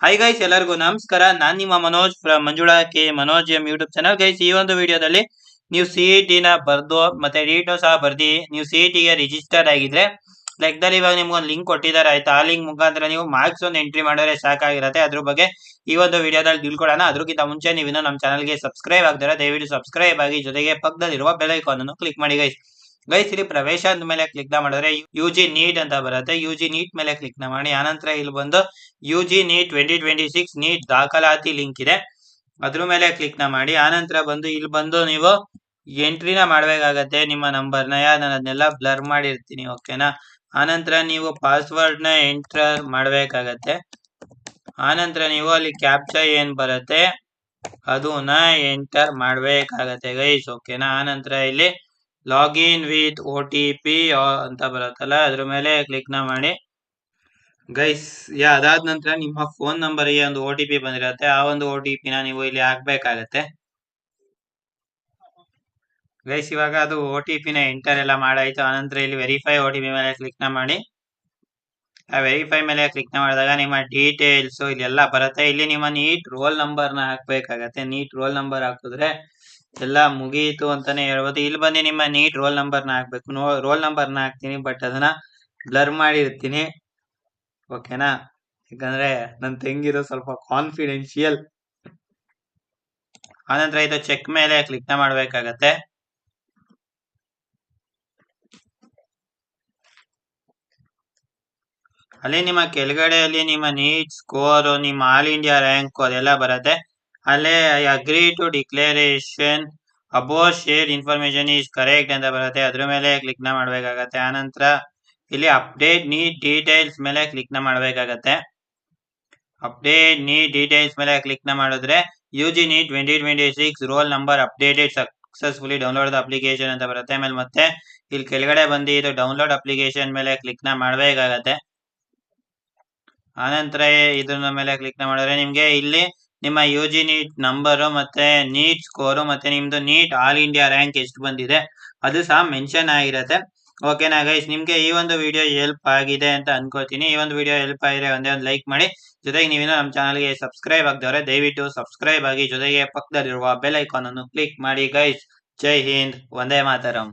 Hi guys, ಎಲ್ಲರಿಗೂ ನಮಸ್ಕಾರ. ನಾನು ನಿಮ್ಮ Manoj from Manjula K Manoj M YouTube channel. Guys, ಈ ಒಂದು ವಿಡಿಯೋದಲ್ಲಿ ನೀವು CET ನ ಬರ್ದು ಮತ್ತೆ ನೀಟ್ ಸಹ ಬರ್ದಿ ನೀವು CET ಗೆ ರಿಜಿಸ್ಟರ್ ಆಗಿದ್ರೆ ಲೆಕ್ಕದಲ್ಲಿ ಇವಾಗ ನಿಮ್ಗೆ ಒಂದು ಲಿಂಕ್ ಕೊಟ್ಟಿದ್ದಾರೆ ಆಯ್ತಾ. ಆ ಲಿಂಕ್ ಮುಖಾಂತರ ನೀವು ಮಾರ್ಕ್ಸ್ ಒಂದು ಎಂಟ್ರಿ ಮಾಡಿದ್ರೆ ಸಾಕಾಗಿರುತ್ತೆ. ಅದ್ರ ಬಗ್ಗೆ ಈ ಒಂದು ವಿಡಿಯೋದಲ್ಲಿ ತಿಳ್ಕೊಳ್ಳೋಣ. ಅದಕ್ಕಿಂತ ಮುಂಚೆ ನೀವು ಇನ್ನೂ ನಮ್ಮ ಚಾನಲ್ಗೆ ಸಬ್ಸ್ಕ್ರೈಬ್ ಆಗ್ತಾರೆ ದಯವಿಟ್ಟು ಸಬ್ಸ್ಕ್ರೈಬ್ ಆಗಿ, ಜೊತೆಗೆ ಪಕ್ಕದಲ್ಲಿರುವ ಬೆಲ್ ಐಕಾನ್ ಅನ್ನು ಕ್ಲಿಕ್ ಮಾಡಿ ಗೈಸ್. ಇಲ್ಲಿ ಪ್ರವೇಶ ಮೇಲೆ ಕ್ಲಿಕ್ ಮಾಡಿದ್ರೆ UG ನೀಟ್ ಅಂತ ಬರುತ್ತೆ. UG ನೀಟ್ ಮೇಲೆ ಕ್ಲಿಕ್ ಮಾಡಿ. ಆನಂತರ ಇಲ್ಲಿ ಬಂದು UG ನೀಟ್ 2026 ನೀಟ್ ದಾಖಲಾತಿ ಲಿಂಕ್ ಇದೆ, ಅದ್ರ ಮೇಲೆ ಕ್ಲಿಕ್ ಮಾಡಿ. ಆನಂತರ ಬಂದು ಇಲ್ಲಿ ಬಂದು ನೀವು ಎಂಟ್ರಿನ ಮಾಡ್ಬೇಕಾಗತ್ತೆ ನಿಮ್ಮ ನಂಬರ್ನ. ನಾನು ಅದನ್ನೆಲ್ಲ ಬ್ಲರ್ ಮಾಡಿರ್ತೀನಿ, ಓಕೆನಾ. ಆನಂತರ ನೀವು ಪಾಸ್ವರ್ಡ್ ನ ಎಂಟರ್ ಮಾಡ್ಬೇಕಾಗತ್ತೆ. ಆನಂತರ ನೀವು ಅಲ್ಲಿ ಕ್ಯಾಪ್ಚಾ ಏನ್ ಬರುತ್ತೆ ಅದನ್ನ ಎಂಟರ್ ಮಾಡ್ಬೇಕಾಗತ್ತೆ ಗೈಸ್, ಓಕೆನಾ. ಆನಂತರ ಇಲ್ಲಿ ಲಾಗಿನ್ ವಿತ್ OTP ಅಂತ ಬರುತ್ತಲ್ಲ, ಅದ್ರ ಮೇಲೆ ಕ್ಲಿಕ್ ಮಾಡಿ ಗೈಸ್. ಅದಾದ ನಂತರ ನಿಮ್ಮ ಫೋನ್ ನಂಬರ್ಗೆ ಒಂದು OTP ಬಂದಿರುತ್ತೆ. ಆ ಒಂದು OTP ನ ನೀವು ಇಲ್ಲಿ ಹಾಕ್ಬೇಕಾಗತ್ತೆ ಗೈಸ್. ಇವಾಗ ಅದು OTP ನ ಎಂಟರ್ ಎಲ್ಲ ಮಾಡಾಯ್ತು. ಆನಂತರ ಇಲ್ಲಿ ವೆರಿಫೈ OTP ಮೇಲೆ ಕ್ಲಿಕ್ ಮಾಡಿ. ಆ ವೆರಿಫೈ ಮೇಲೆ ಕ್ಲಿಕ್ ಮಾಡಿದಾಗ ನಿಮ್ಮ ಡೀಟೇಲ್ಸ್ ಇಲ್ಲೆಲ್ಲ ಬರುತ್ತೆ. ಇಲ್ಲಿ ನಿಮ್ಮ ನೀಟ್ ರೋಲ್ ನಂಬರ್ ನ ಹಾಕ್ಬೇಕಾಗತ್ತೆ. ನೀಟ್ ರೋಲ್ ನಂಬರ್ ಹಾಕಿದ್ರೆ ಎಲ್ಲ ಮುಗೀತು ಅಂತಾನೆ ಹೇಳ್ಬೋದು. ಇಲ್ಲಿ ಬಂದು ನಿಮ್ಮ ನೀಟ್ ರೋಲ್ ನಂಬರ್ ನ ಹಾಕ್ಬೇಕು. ರೋಲ್ ನಂಬರ್ ನ ಹಾಕ್ತೀನಿ, ಬಟ್ ಅದನ್ನ ಬ್ಲರ್ ಮಾಡಿರ್ತೀನಿ, ಓಕೆನಾ. ಯಾಕಂದ್ರೆ ನನ್ ತಂಗಿರೋ ಸ್ವಲ್ಪ ಕಾನ್ಫಿಡೆನ್ಶಿಯಲ್. ಆನಂತರ ಇದು ಚೆಕ್ ಮೇಲೆ ಕ್ಲಿಕ್ ಮಾಡ್ಬೇಕಾಗತ್ತೆ. ಅಲ್ಲಿ ನಿಮ್ಮ ಕೆಳಗಡೆಯಲ್ಲಿ ನಿಮ್ಮ ನೀಟ್ ಸ್ಕೋರ್, ನಿಮ್ಮ ಆಲ್ ಇಂಡಿಯಾ ರ್ಯಾಂಕ್ ಅದೆಲ್ಲ ಬರುತ್ತೆ. ಅಲ್ಲೇ I agree to declaration above share information is correct ಅಂತ ಬರುತ್ತೆ. ಅದ್ರ ಮೇಲೆ ಕ್ಲಿಕ್ ಮಾಡ್ಬೇಕಾಗತ್ತೆ. ಆನಂತರ ಇಲ್ಲಿ ಅಪ್ಡೇಟ್ ನೀಟ್ ಡೀಟೇಲ್ಸ್ ಮೇಲೆ ಕ್ಲಿಕ್ ಮಾಡ್ಬೇಕಾಗತ್ತೆ. ಅಪ್ಡೇಟ್ ನೀಟ್ ಡೀಟೇಲ್ಸ್ ಮೇಲೆ ಕ್ಲಿಕ್ ಮಾಡಿದ್ರೆ UG NEET 2026 roll number updated successfully download the application ಅಂತ ಬರುತ್ತೆ. ಆಮೇಲೆ ಮತ್ತೆ ಇಲ್ಲಿ ಕೆಳಗಡೆ ಬಂದು ಇದು ಡೌನ್ಲೋಡ್ ಅಪ್ಲಿಕೇಶನ್ ಮೇಲೆ ಕ್ಲಿಕ್ ಮಾಡ್ಬೇಕಾಗತ್ತೆ. ಆನಂತರ ಇದನ್ನ ಮೇಲೆ ಕ್ಲಿಕ್ ಮಾಡಿದ್ರೆ ನಿಮ್ಗೆ ಇಲ್ಲಿ ನಿಮ್ಮ UG ನೀಟ್ ನಂಬರು ಮತ್ತೆ ನೀಟ್ ಸ್ಕೋರು ಮತ್ತೆ ನಿಮ್ದು ನೀಟ್ ಆಲ್ ಇಂಡಿಯಾ ರ್ಯಾಂಕ್ ಎಷ್ಟು ಬಂದಿದೆ ಅದು ಸಹ ಮೆನ್ಷನ್ ಆಗಿರುತ್ತೆ, ಓಕೆನಾ ಗೈಸ್. ನಿಮ್ಗೆ ಈ ಒಂದು ವಿಡಿಯೋ ಹೆಲ್ಪ್ ಆಗಿದೆ ಅಂತ ಅನ್ಕೋತೀನಿ. ಈ ಒಂದು ವಿಡಿಯೋ ಹೆಲ್ಪ್ ಆಗಿದ್ರೆ ಒಂದೇ ಒಂದು ಲೈಕ್ ಮಾಡಿ. ಜೊತೆಗೆ ನೀವೇನೋ ನಮ್ಮ ಚಾನಲ್ಗೆ ಸಬ್ಸ್ಕ್ರೈಬ್ ಆಗದವ್ರೆ ದಯವಿಟ್ಟು ಸಬ್ಸ್ಕ್ರೈಬ್ ಆಗಿ, ಜೊತೆಗೆ ಪಕ್ಕದಲ್ಲಿರುವ ಬೆಲ್ ಐಕಾನ್ ಅನ್ನು ಕ್ಲಿಕ್ ಮಾಡಿ ಗೈಸ್. ಜೈ ಹಿಂದ್, ವಂದೇ ಮಾತರಂ.